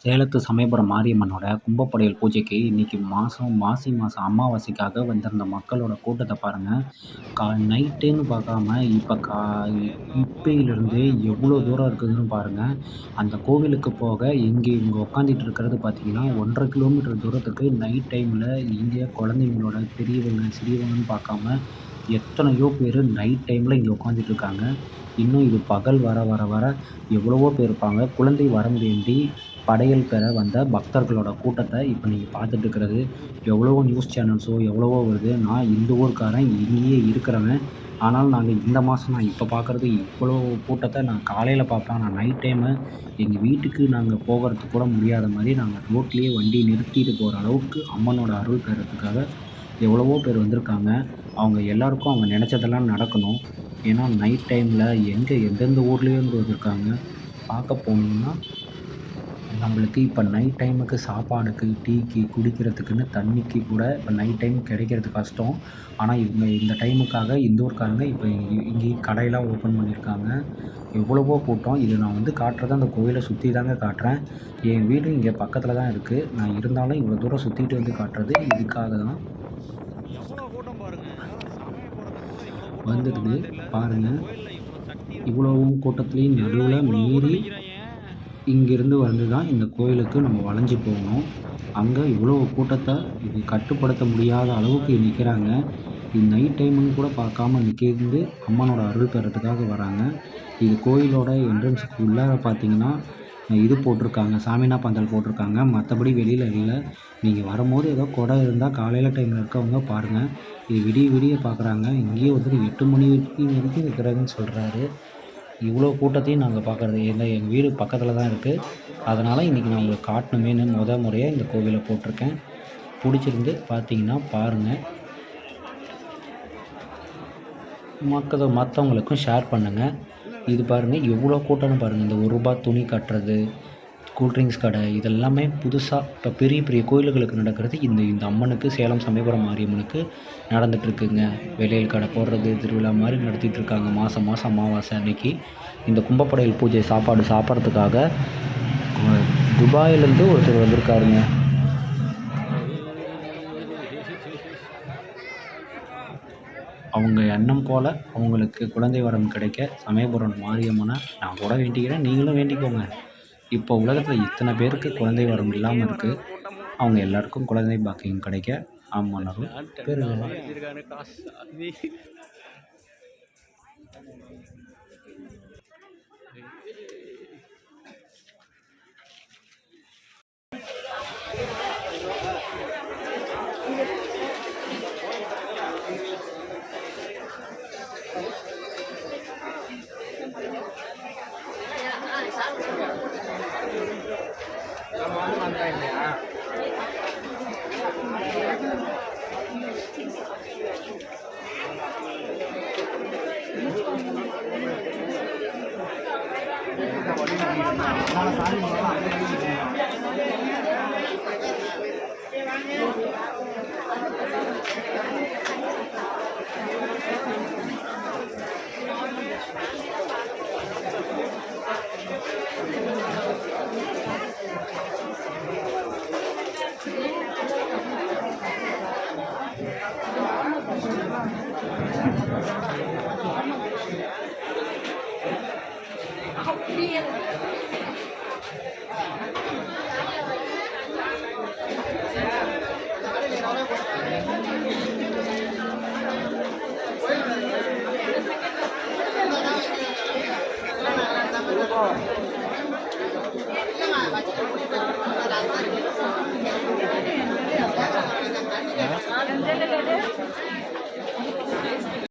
சேலத்து சமயபுரம் மாரியம்மனோட கும்பப்படையல் பூஜைக்கு இன்னைக்கு மாசி மாதம் அமாவாசைக்காக வந்திருந்த மக்களோட கூட்டத்தை பாருங்கள். நைட்டுன்னு பார்க்காம இப்பையிலிருந்தே எவ்வளோ தூரம் இருக்குதுன்னு பாருங்கள். அந்த கோவிலுக்கு போக இவங்க உட்காந்துட்டு இருக்கிறது பார்த்தீங்கன்னா 1.5 கிலோமீட்டர் தூரத்துக்கு நைட் டைமில் இங்கே குழந்தைங்களோட பெரியவங்க சிறியவங்கன்னு பார்க்காம எத்தனையோ பேர் நைட் டைமில் இங்கே உட்காந்துட்டு இருக்காங்க. இன்னும் இது பகல் வர வர வர எவ்வளவோ பேர் இருப்பாங்க. குழந்தை வரம் வேண்டி படையல் பெற வந்த பக்தர்களோட கூட்டத்தை இப்போ நீங்கள் பார்த்துட்டு இருக்கிறது. எவ்வளவோ நியூஸ் சேனல்ஸோ எவ்வளவோ வருது. நான் இந்த ஊர்க்காரன், இங்கேயே இருக்கிறவன். ஆனாலும் நாங்கள் இந்த மாதம் நான் இப்போ பார்க்குறது இவ்வளோ கூட்டத்தை நான் காலையில் பார்ப்பேன். ஆனால் நைட் டைமு எங்கள் வீட்டுக்கு நாங்கள் போகிறதுக்கு கூட முடியாத மாதிரி நாங்கள் ரோட்லேயே வண்டி நிறுத்திட்டு போகிற அளவுக்கு அம்மனோட அருள் பெறத்துக்காக எவ்வளவோ பேர் வந்திருக்காங்க. அவங்க எல்லாருக்கும் அவங்க நினச்சதெல்லாம் நடக்கணும். ஏன்னா நைட் டைமில் எந்தெந்த ஊர்லேருந்து வந்திருக்காங்க. பார்க்க போனீங்கன்னா நம்மளுக்கு இப்போ நைட் டைமுக்கு சாப்பாடுக்கு, டீக்கு, குடிக்கிறதுக்குன்னு தண்ணிக்கு கூட இப்போ நைட் டைம் கிடைக்கிறது கஷ்டம். ஆனால் இவங்க இந்த டைமுக்காக இந்த ஊர்க்காரங்க இப்போ இங்கேயும் கடையெல்லாம் ஓப்பன் பண்ணியிருக்காங்க. எவ்வளவோ கூட்டம். இது நான் காட்டுறது அந்த கோவிலை சுற்றி தாங்க காட்டுறேன். என் வீடு இங்கே பக்கத்தில் தான் இருக்குது. நான் இருந்தாலும் இவ்வளோ தூரம் சுற்றிட்டு வந்து காட்டுறது இதுக்காக தான். வந்துடுது பாருங்கள். இவ்வளவும் கூட்டத்துலேயும் நடுவில் மீறி இங்கேருந்து வந்து தான் இந்த கோயிலுக்கு நம்ம வளைஞ்சு போகணும். அங்கே இவ்வளோ கூட்டத்தை இது கட்டுப்படுத்த முடியாத அளவுக்கு நிற்கிறாங்க. இது நைட் டைமுன்னு கூட பார்க்காம நிற்கிறது அம்மனோட அருள் பெறத்துக்காக வராங்க. இது கோயிலோட என்ட்ரன்ஸுக்கு உள்ளார பார்த்தீங்கன்னா இது போட்டிருக்காங்க, சாமினா பந்தல் போட்டிருக்காங்க. மற்றபடி வெளியில் இல்லை. நீங்கள் வரும்போது ஏதோ குடம் இருந்தால் காலையில் டைமில் இருக்கவங்க பாருங்கள். இது விடிய விடிய பார்க்குறாங்க. இங்கேயே 8 மணி வரைக்கும் இருக்கிறதுன்னு சொல்கிறாரு. இவ்வளோ கூட்டத்தையும் நாங்கள் பார்க்குறது இல்லை. எங்கள் வீடு பக்கத்தில் தான் இருக்குது. அதனால் இன்றைக்கி நான் உங்களுக்கு காட்டணுமேனு முறையாக இந்த கோவிலை போட்டிருக்கேன். பிடிச்சிருந்து பார்த்தீங்கன்னா பாருங்கள். மற்றவங்களுக்கும் ஷேர் பண்ணுங்கள். இது பாருங்கள் எவ்வளோ கூட்டம்னு பாருங்கள். இந்த ₹1 துணி கட்டுறது, கூல்ட்ரிங்க்ஸ் கடை, இதெல்லாமே புதுசாக இப்போ பெரிய பெரிய கோயில்களுக்கு நடக்கிறது இந்த அம்மனுக்கு, சேலம் சமயபுரம் மாரியம்மனுக்கு நடந்துகிட்ருக்குங்க. வெளியில் கடை போடுறது, திருவிழா மாதிரி நடத்திட்டுருக்காங்க. மாதம் அமாவாசை அன்னைக்கு இந்த கும்பப்படையல் பூஜை சாப்பாடு சாப்பிட்றதுக்காக துபாயிலேருந்து ஒருத்தர் வந்திருக்காருங்க. அவங்க எண்ணம் போல் அவங்களுக்கு குழந்தை வரம் கிடைக்க சமயபுரம் மாரியம்மனை நான் கூட வேண்டிக்கிறேன். நீங்களும் வேண்டிக்கோங்க. இப்போ உலகத்தில் இத்தனை பேருக்கு குழந்தை வரம் இல்லாமல் இருக்குது. அவங்க எல்லாருக்கும் குழந்தை பாக்கியம் கிடைக்க அம்மனரும் பெருங்க. Oh.